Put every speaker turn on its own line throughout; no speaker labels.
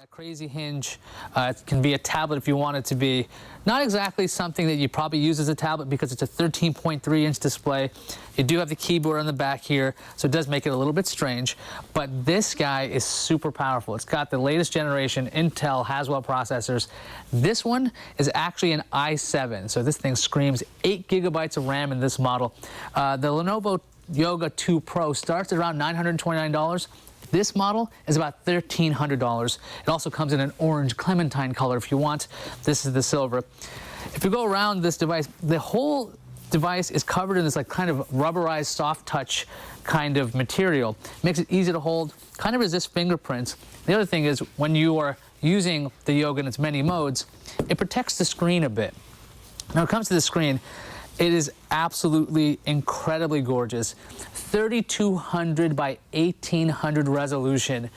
That crazy hinge. It can be a tablet if you want it to be. Not exactly something that you probably use as a tablet because it's a 13.3-inch display. You do have the keyboard on the back here, so it does make it a little bit strange. But this guy is super powerful. It's got the latest generation Intel Haswell processors. This one is actually an i7, so this thing screams 8 gigabytes of RAM in this model. The Lenovo Yoga 2 Pro starts at around $929. This model is about $1,300. It also comes in an orange clementine color if you want. This is the silver. If you go around this device, the whole device is covered in this like kind of rubberized soft touch kind of material. Makes it easy to hold, kind of resists fingerprints. The other thing is when you are using the Yoga in its many modes, it protects the screen a bit. Now when it comes to the screen, it is absolutely incredibly gorgeous. 3200 by 1800 resolution.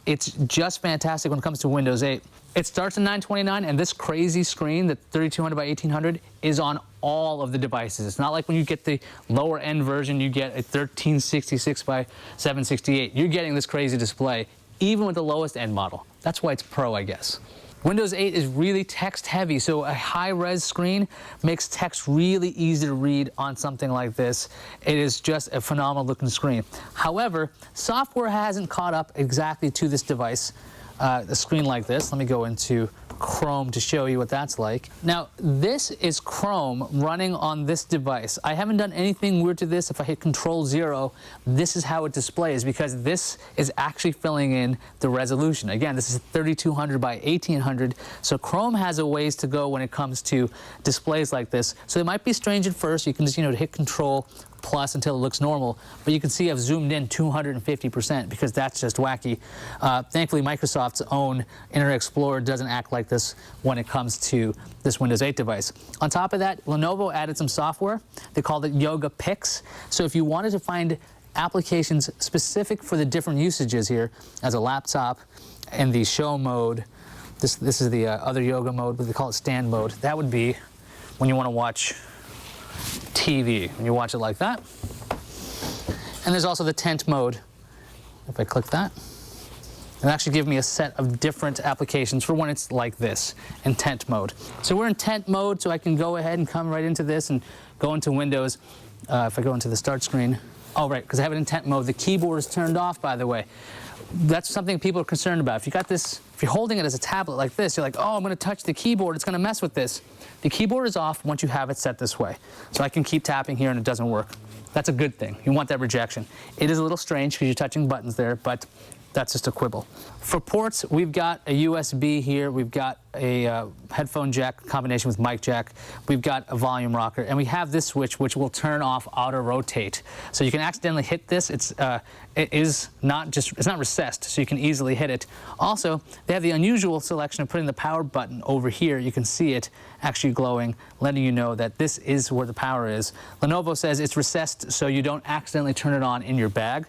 It's just fantastic when it comes to Windows 8. It starts at $929, and this crazy screen, the 3200 by 1800, is on all of the devices. It's not like when you get the lower end version, you get a 1366 by 768. You're getting this crazy display, even with the lowest end model. That's why it's Pro, I guess. Windows 8 is really text heavy, so a high-res screen makes text really easy to read on something like this. It is just a phenomenal looking screen. However, software hasn't caught up exactly to this device. A screen like this, let me go into Chrome to show you what that's like. Now, this is Chrome running on this device. I haven't done anything weird to this. If I hit Control-0, this is how it displays because this is actually filling in the resolution. Again, this is 3200 by 1800, so Chrome has a ways to go when it comes to displays like this. So it might be strange at first. You can just, hit Control plus until it looks normal, but you can see I've zoomed in 250% because that's just wacky. Thankfully, Microsoft's own Internet Explorer doesn't act like this when it comes to this Windows 8 device. On top of that, Lenovo added some software. They called it Yoga Picks. So if you wanted to find applications specific for the different usages here, as a laptop in the show mode, this is the other yoga mode, but they call it stand mode. That would be when you want to watch TV, when you watch it like that. And there's also the tent mode. If I click that, it'll actually give me a set of different applications for when it's like this, in tent mode. So we're in tent mode, so I can go ahead and come right into this and go into Windows. If I go into the start screen, oh right, because I have it in tent mode. The keyboard is turned off, by the way. That's something people are concerned about. If you got this, if you're holding it as a tablet like this, you're like, oh, I'm going to touch the keyboard. It's going to mess with this. The keyboard is off once you have it set this way. So I can keep tapping here and it doesn't work. That's a good thing. You want that rejection. It is a little strange because you're touching buttons there, but that's just a quibble. For ports, we've got a USB here. We've got a headphone jack combination with mic jack. We've got a volume rocker, and we have this switch which will turn off auto rotate. So you can accidentally hit this. It's not recessed, so you can easily hit it. Also, they have the unusual selection of putting the power button over here. You can see it actually glowing, letting you know that this is where the power is. Lenovo says it's recessed so you don't accidentally turn it on in your bag.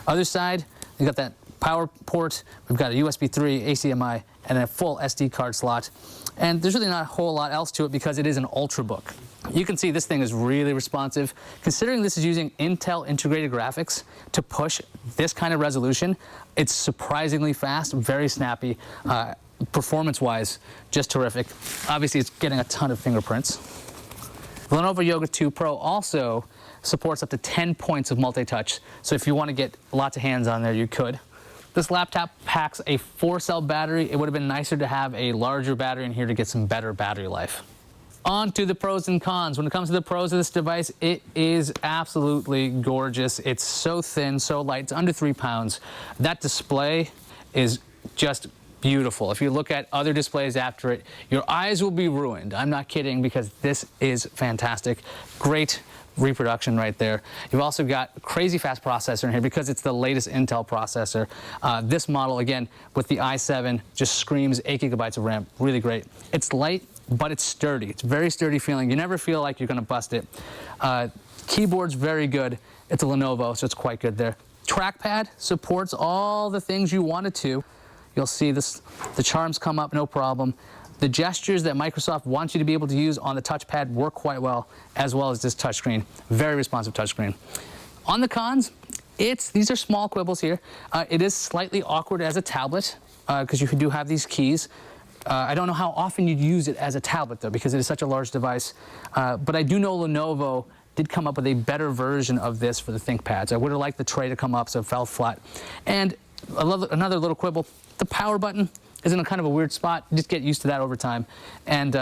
Other side, you got that power port, we've got a USB 3, HDMI, and a full SD card slot. And there's really not a whole lot else to it because it is an Ultrabook. You can see this thing is really responsive. Considering this is using Intel integrated graphics to push this kind of resolution, it's surprisingly fast, very snappy. Performance-wise, just terrific. Obviously, it's getting a ton of fingerprints. The Lenovo Yoga 2 Pro also supports up to 10 points of multi-touch. So if you want to get lots of hands on there, you could. This laptop packs a 4-cell battery. It would have been nicer to have a larger battery in here to get some better battery life. On to the pros and cons. When it comes to the pros of this device, it is absolutely gorgeous. It's so thin, so light. It's under 3 pounds. That display is just beautiful. If you look at other displays after it, your eyes will be ruined. I'm not kidding, because this is fantastic. Great reproduction right there. You've also got a crazy fast processor in here because it's the latest Intel processor. This model, again, with the i7, just screams 8 gigabytes of RAM. Really great. It's light, but it's sturdy. It's very sturdy feeling. You never feel like you're going to bust it. Keyboard's very good. It's a Lenovo, so it's quite good there. Trackpad supports all the things you want it to. You'll see this, the charms come up, no problem. The gestures that Microsoft wants you to be able to use on the touchpad work quite well as this touchscreen. Very responsive touchscreen. On the cons, These are small quibbles here. It is slightly awkward as a tablet because you do have these keys. I don't know how often you'd use it as a tablet though, because it is such a large device. But I do know Lenovo did come up with a better version of this for the ThinkPads. I would have liked the tray to come up so it fell flat. And another little quibble, the power button is in a kind of a weird spot. Just get used to that over time. And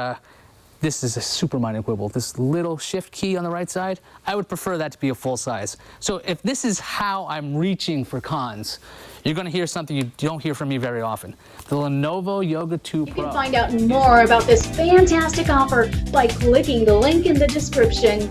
this is a super minor quibble. This little shift key on the right side, I would prefer that to be a full size. So if this is how I'm reaching for cons, you're going to hear something you don't hear from me very often. The Lenovo Yoga 2 Pro.
You can find out more about this fantastic offer by clicking the link in the description.